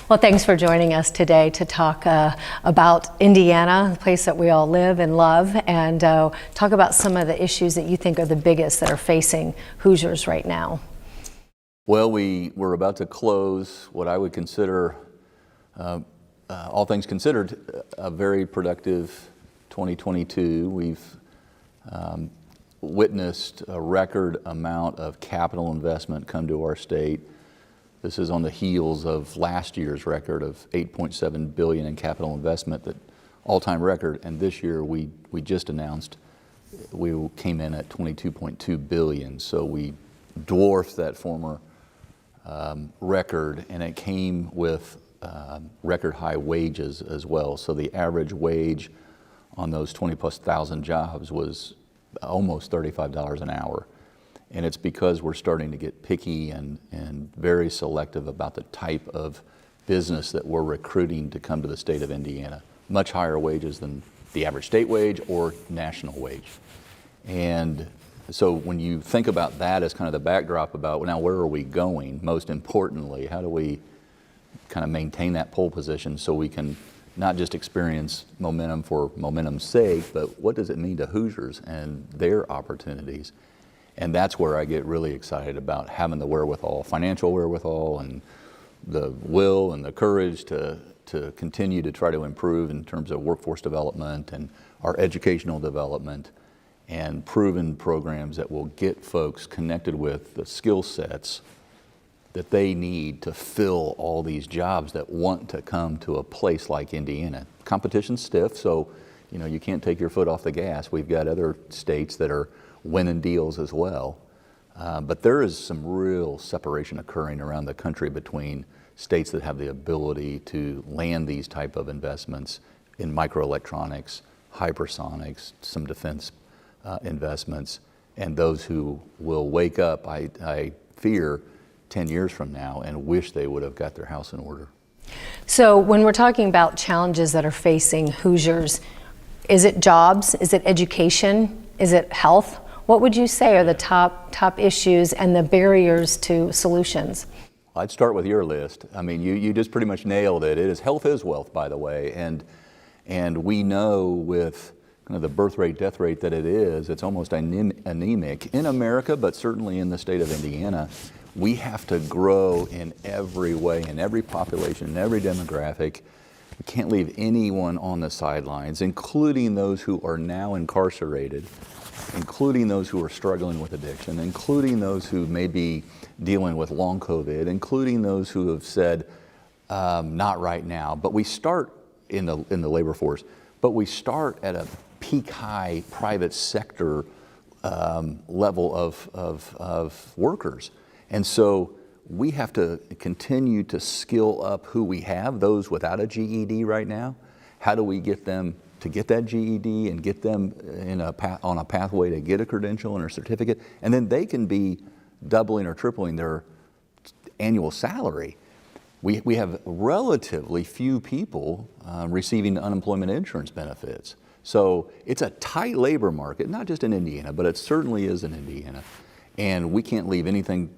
Well, thanks for joining us today to talk about Indiana, the place that we all live and love, and talk about some of the issues that you think are the biggest that are facing Hoosiers right now. Well, we're about to close what I would consider, all things considered, a very productive 2022. We've witnessed a record amount of capital investment come to our state. This is on the heels of last year's record of $8.7 billion in capital investment, that all-time record. And this year we just announced we came in at $22.2 billion. So we dwarfed that former record, and it came with record high wages as well. So the average wage on those 20+ thousand jobs was almost $35 an hour. And it's because we're starting to get picky and very selective about the type of business that we're recruiting to come to the state of Indiana. Much higher wages than the average state wage or national wage. And so when you think about that as kind of the backdrop about, well, now where are we going? Most importantly, how do we kind of maintain that pole position so we can not just experience momentum for momentum's sake, but what does it mean to Hoosiers and their opportunities? And that's where I get really excited about having the wherewithal, financial wherewithal, and the will and the courage to continue to try to improve in terms of workforce development and our educational development, and proven programs that will get folks connected with the skill sets that they need to fill all these jobs that want to come to a place like Indiana. Competition's stiff, so you can't take your foot off the gas. We've got other states that are winning deals as well. But there is some real separation occurring around the country between states that have the ability to land these type of investments in microelectronics, hypersonics, some defense investments, and those who will wake up, I fear, 10 years from now and wish they would have got their house in order. So when we're talking about challenges that are facing Hoosiers, is it jobs? Is it education? Is it health? What would you say are the top issues and the barriers to solutions? I'd start with your list. I mean, you just pretty much nailed it. Health is wealth, by the way, and we know with kind of the birth rate, death rate that it's almost anemic in America, but certainly in the state of Indiana. We have to grow in every way, in every population, in every demographic. We can't leave anyone on the sidelines, including those who are now incarcerated, including those who are struggling with addiction, including those who may be dealing with long COVID, including those who have said, not right now. But we start in the labor force, but we start at a peak high private sector level of workers. And so we have to continue to skill up who we have, those without a GED right now. How do we get them to get that GED and get them on a pathway to get a credential and a certificate? And then they can be doubling or tripling their annual salary. We have relatively few people receiving unemployment insurance benefits. So it's a tight labor market, not just in Indiana, but it certainly is in Indiana. And we can't leave anything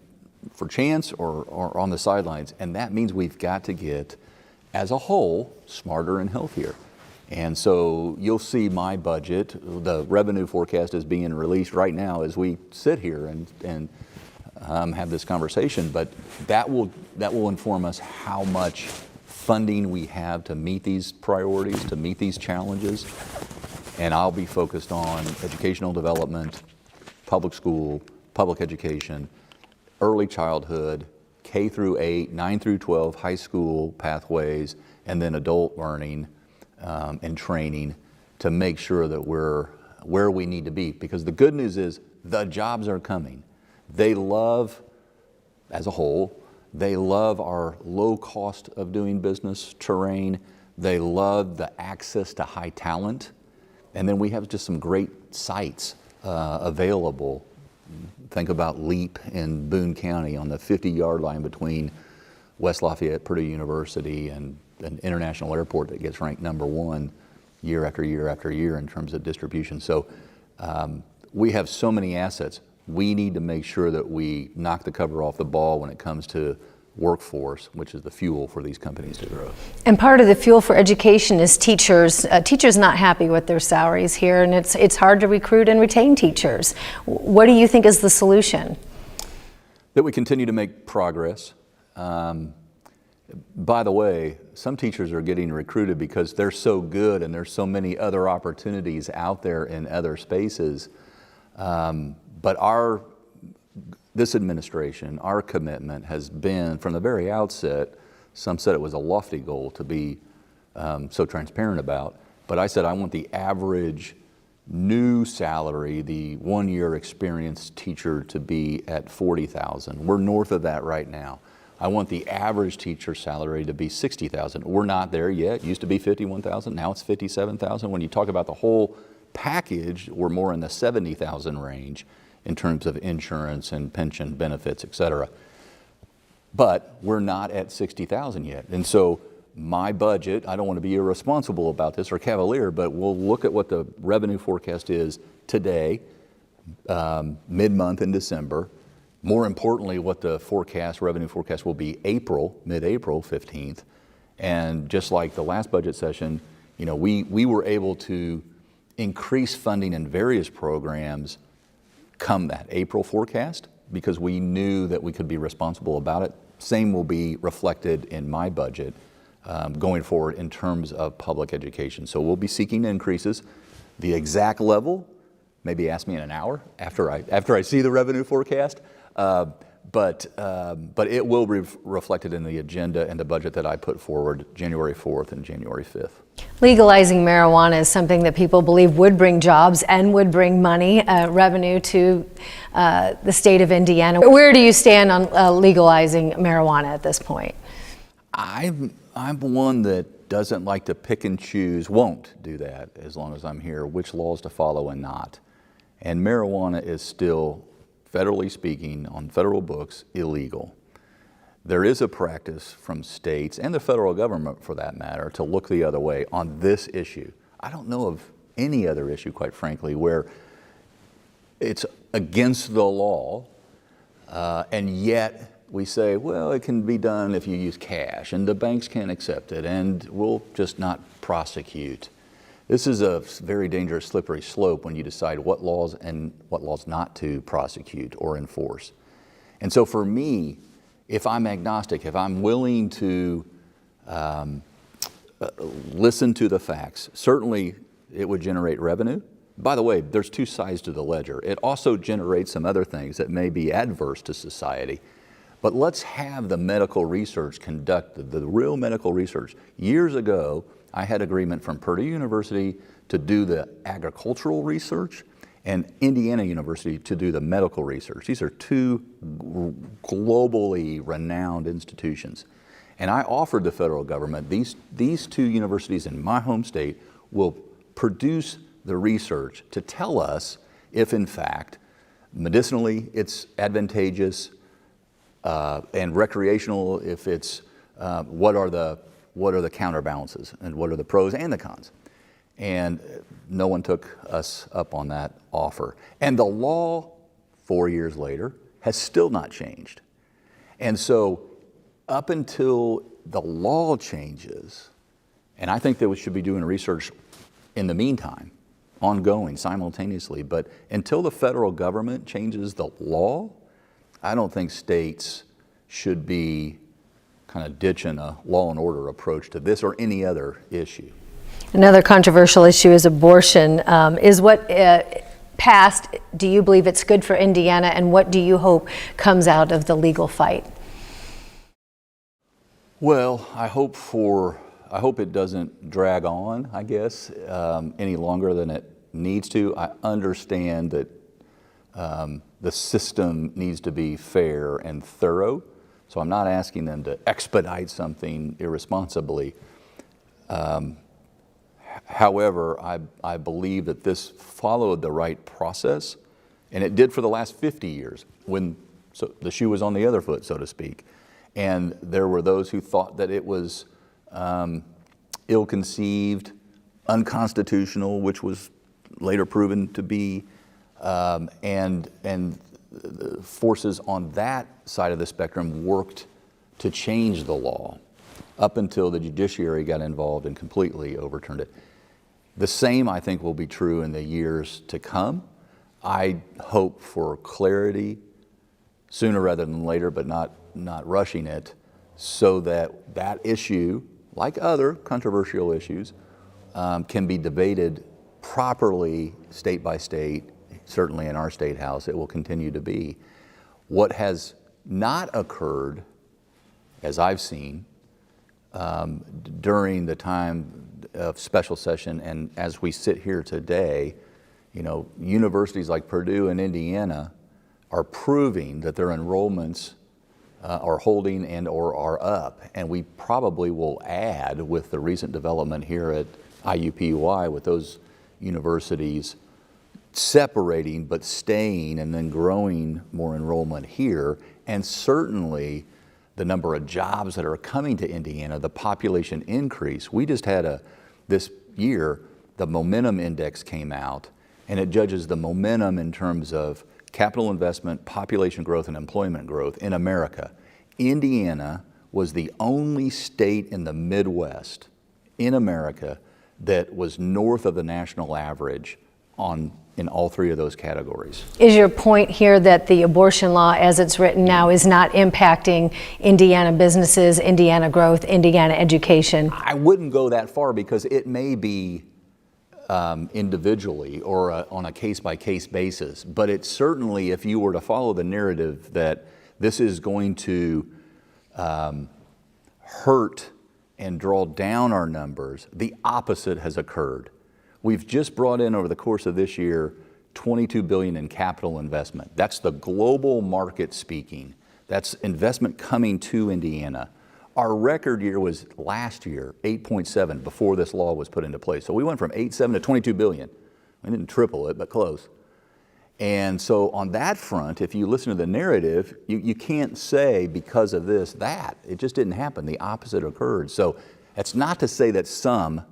for chance or on the sidelines. And that means we've got to get, as a whole, smarter and healthier. And so you'll see my budget, the revenue forecast is being released right now as we sit here and have this conversation. But that will inform us how much funding we have to meet these priorities, to meet these challenges. And I'll be focused on educational development, public school, public education, early childhood, K through 8, 9 through 12, high school pathways, and then adult learning and training to make sure that we're where we need to be. Because the good news is the jobs are coming. They love, as a whole, they love our low cost of doing business terrain. They love the access to high talent. And then we have just some great sites available. Think about LEAP in Boone County on the 50-yard line between West Lafayette, Purdue University, and an international airport that gets ranked #1 year after year after year in terms of distribution. So we have so many assets. We need to make sure that we knock the cover off the ball when it comes to workforce, which is the fuel for these companies to grow. And part of the fuel for education is teachers. Teachers not happy with their salaries here, and it's hard to recruit and retain teachers. What do you think is the solution? That we continue to make progress. By the way, some teachers are getting recruited because they're so good and there's so many other opportunities out there in other spaces. But this administration, our commitment has been from the very outset, some said it was a lofty goal to be so transparent about, but I said I want the average new salary, the 1-year experienced teacher, to be at $40,000. We're north of that right now. I want the average teacher salary to be $60,000. We're not there yet. It used to be $51,000, now it's $57,000. When you talk about the whole package, we're more in the $70,000 range in terms of insurance and pension benefits, et cetera. But we're not at $60,000 yet. And so my budget, I don't want to be irresponsible about this or cavalier, but we'll look at what the revenue forecast is today, mid-month in December. More importantly, what the revenue forecast will be mid-April 15th. And just like the last budget session, we were able to increase funding in various programs come that April forecast because we knew that we could be responsible about it. Same will be reflected in my budget going forward in terms of public education. So we'll be seeking increases. The exact level, maybe ask me in an hour after I see the revenue forecast. But it will be reflected in the agenda and the budget that I put forward January 4th and January 5th. Legalizing marijuana is something that people believe would bring jobs and would bring money, revenue to the state of Indiana. Where do you stand on legalizing marijuana at this point? I'm one that doesn't like to pick and choose, won't do that as long as I'm here, which laws to follow and not. And marijuana is still, federally speaking, on federal books, illegal. There is a practice from states and the federal government, for that matter, to look the other way on this issue. I don't know of any other issue, quite frankly, where it's against the law, and yet we say, well, it can be done if you use cash, and the banks can't accept it, and we'll just not prosecute. This is a very dangerous, slippery slope when you decide what laws and what laws not to prosecute or enforce. And so for me, if I'm agnostic, if I'm willing to listen to the facts, certainly it would generate revenue. By the way, there's two sides to the ledger. It also generates some other things that may be adverse to society. But let's have the medical research conducted, the real medical research. Years ago, I had agreement from Purdue University to do the agricultural research and Indiana University to do the medical research. These are two globally renowned institutions. And I offered the federal government, these two universities in my home state will produce the research to tell us if in fact medicinally it's advantageous and recreational if it's, what are the counterbalances and what are the pros and the cons. And no one took us up on that offer. And the law 4 years later has still not changed. And so up until the law changes, and I think that we should be doing research in the meantime, ongoing, simultaneously, but until the federal government changes the law, I don't think states should be kind of ditching a law and order approach to this or any other issue. Another controversial issue is abortion. Is what passed, do you believe it's good for Indiana, and what do you hope comes out of the legal fight? Well, I hope it doesn't drag on, I guess, any longer than it needs to. I understand that the system needs to be fair and thorough, so I'm not asking them to expedite something irresponsibly. However, I believe that this followed the right process, and it did for the last 50 years when the shoe was on the other foot, so to speak. And there were those who thought that it was ill-conceived, unconstitutional, which was later proven to be, and forces on that side of the spectrum worked to change the law up until the judiciary got involved and completely overturned it. The same, I think, will be true in the years to come. I hope for clarity sooner rather than later, but not rushing it, so that that issue, like other controversial issues, can be debated properly state by state. Certainly in our state house, it will continue to be. What has not occurred, as I've seen, during the time of special session and as we sit here today, universities like Purdue and Indiana are proving that their enrollments are holding and or are up. And we probably will add, with the recent development here at IUPUI, with those universities separating but staying and then growing more enrollment here, and certainly the number of jobs that are coming to Indiana, the population increase. We just had this year, the momentum index came out, and it judges the momentum in terms of capital investment, population growth, and employment growth in America. Indiana was the only state in the Midwest in America that was north of the national average in all three of those categories. Is your point here that the abortion law as it's written now is not impacting Indiana businesses, Indiana growth, Indiana education? I wouldn't go that far, because it may be individually or on a case-by-case basis, but it's certainly, if you were to follow the narrative that this is going to hurt and draw down our numbers, the opposite has occurred. We've just brought in, over the course of this year, $22 billion in capital investment. That's the global market speaking. That's investment coming to Indiana. Our record year was last year, 8.7, before this law was put into place. So we went from 8.7 to 22 billion. We didn't triple it, but close. And so on that front, if you listen to the narrative, you can't say because of this, that. It just didn't happen. The opposite occurred. So it's not to say that some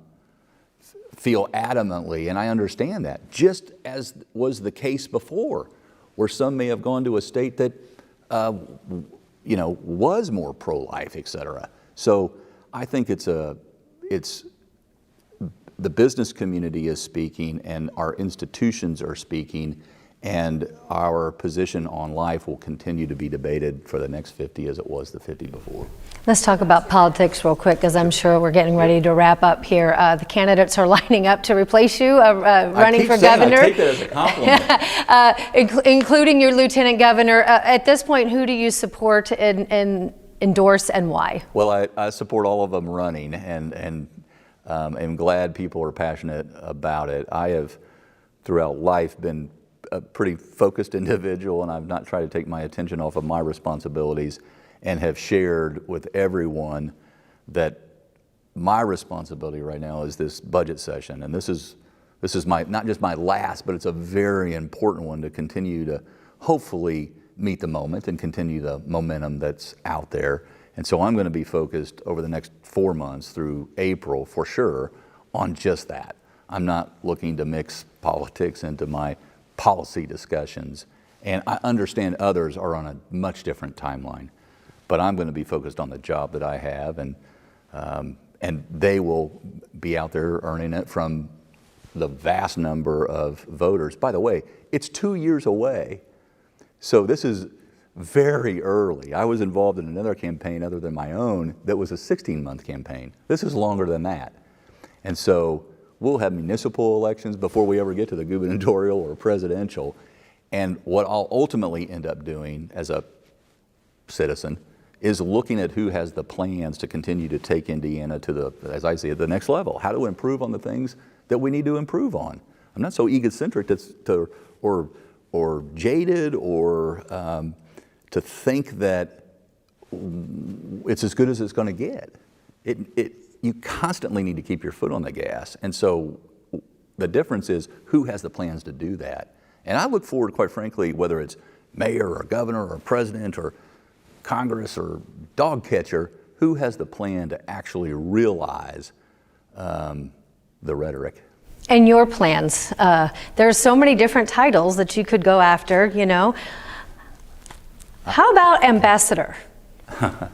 feel adamantly, and I understand that, just as was the case before, where some may have gone to a state that was more pro-life, et cetera. So I think it's the business community is speaking, and our institutions are speaking, and our position on life will continue to be debated for the next 50 as it was the 50 before. Let's talk about politics real quick, because I'm sure we're getting ready to wrap up here. The candidates are lining up to replace you, running for governor. I take that as a compliment. Including your lieutenant governor. At this point, who do you support and endorse, and why? Well, I support all of them running, and am glad people are passionate about it. I have, throughout life, been a pretty focused individual, and I've not tried to take my attention off of my responsibilities, and have shared with everyone that my responsibility right now is this budget session. And this is not just my last, but it's a very important one to continue to hopefully meet the moment and continue the momentum that's out there. And so I'm going to be focused over the next 4 months through April for sure on just that. I'm not looking to mix politics into my policy discussions, and I understand others are on a much different timeline, but I'm going to be focused on the job that I have, and they will be out there earning it from the vast number of voters. By the way, it's 2 years away, so this is very early. I was involved in another campaign other than my own that was a 16-month campaign. This is longer than that, and so we'll have municipal elections before we ever get to the gubernatorial or presidential. And what I'll ultimately end up doing as a citizen is looking at who has the plans to continue to take Indiana to the, as I see it, the next level. How to improve on the things that we need to improve on. I'm not so egocentric or jaded or to think that it's as good as it's going to get. You constantly need to keep your foot on the gas. And so the difference is who has the plans to do that. And I look forward, quite frankly, whether it's mayor or governor or president or Congress or dog catcher, who has the plan to actually realize the rhetoric. And your plans. There are so many different titles that you could go after, How about ambassador?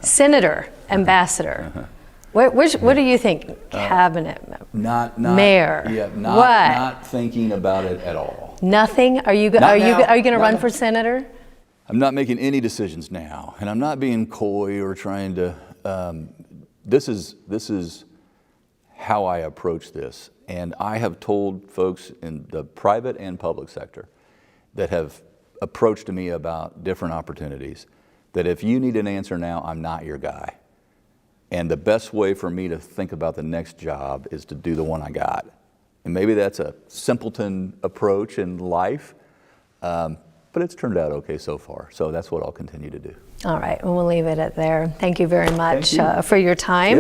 Senator, ambassador. What do you think? Cabinet member, Not mayor. Yeah, what? not thinking about it at all. Nothing. Are you Not now. going to Not run now. for senator? I'm not making any decisions now, and I'm not being coy or trying to. This is how I approach this, and I have told folks in the private and public sector that have approached me about different opportunities that if you need an answer now, I'm not your guy. And the best way for me to think about the next job is to do the one I got. And maybe that's a simpleton approach in life, but it's turned out okay so far. So that's what I'll continue to do. All right, well, we'll leave it at there. Thank you very much Thank you. for your time.